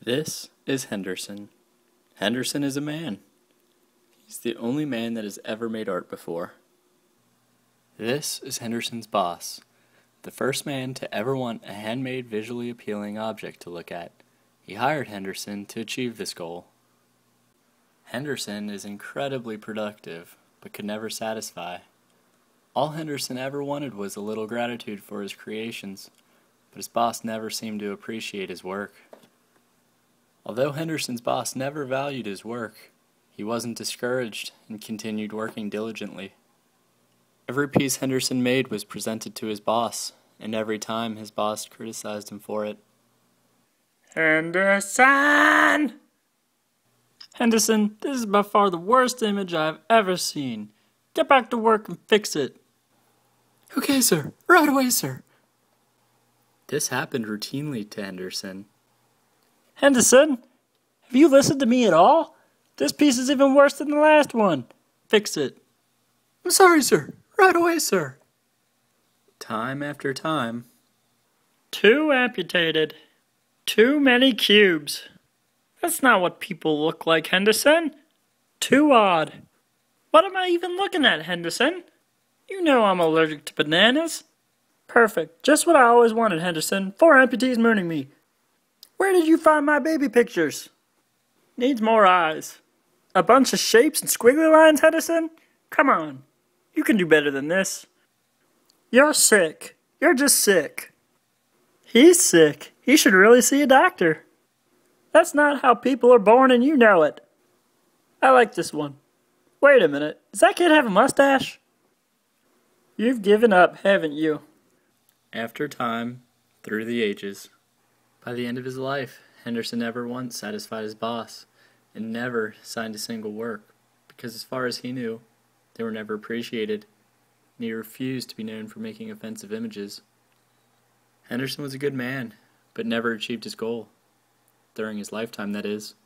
This is Henderson. Henderson is a man. He's the only man that has ever made art before. This is Henderson's boss, the first man to ever want a handmade, visually appealing object to look at. He hired Henderson to achieve this goal. Henderson is incredibly productive, but could never satisfy. All Henderson ever wanted was a little gratitude for his creations, but his boss never seemed to appreciate his work. Although Henderson's boss never valued his work, he wasn't discouraged and continued working diligently. Every piece Henderson made was presented to his boss, and every time his boss criticized him for it. Henderson! Henderson, this is by far the worst image I've ever seen. Get back to work and fix it. Okay, sir. Right away, sir. This happened routinely to Henderson. Henderson, have you listened to me at all? This piece is even worse than the last one. Fix it. I'm sorry, sir. Right away, sir. Time after time. Too amputated. Too many cubes. That's not what people look like, Henderson. Too odd. What am I even looking at, Henderson? You know I'm allergic to bananas. Perfect. Just what I always wanted, Henderson. 4 amputees mooning me. Where did you find my baby pictures? Needs more eyes. A bunch of shapes and squiggly lines, Henderson? Come on. You can do better than this. You're sick. You're just sick. He's sick. He should really see a doctor. That's not how people are born and you know it. I like this one. Wait a minute. Does that kid have a mustache? You've given up, haven't you? After time, through the ages. By the end of his life, Henderson never once satisfied his boss, and never signed a single work, because as far as he knew, they were never appreciated, and he refused to be known for making offensive images. Henderson was a good man, but never achieved his goal. During his lifetime, that is.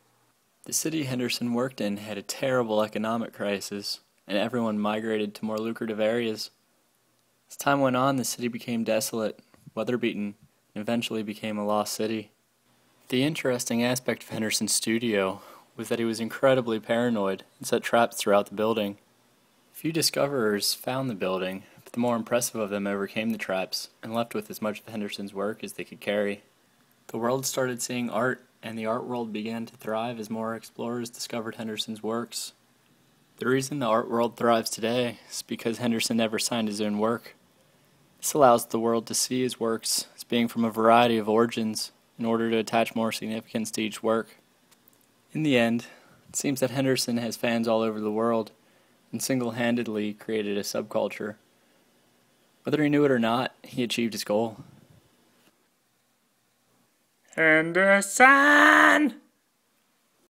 The city Henderson worked in had a terrible economic crisis, and everyone migrated to more lucrative areas. As time went on, the city became desolate, weather-beaten, and eventually became a lost city. The interesting aspect of Henderson's studio was that he was incredibly paranoid and set traps throughout the building. Few discoverers found the building, but the more impressive of them overcame the traps and left with as much of Henderson's work as they could carry. The world started seeing art, and the art world began to thrive as more explorers discovered Henderson's works. The reason the art world thrives today is because Henderson never signed his own work. This allows the world to see his works as being from a variety of origins in order to attach more significance to each work. In the end, it seems that Henderson has fans all over the world and single-handedly created a subculture. Whether he knew it or not, he achieved his goal. Henderson!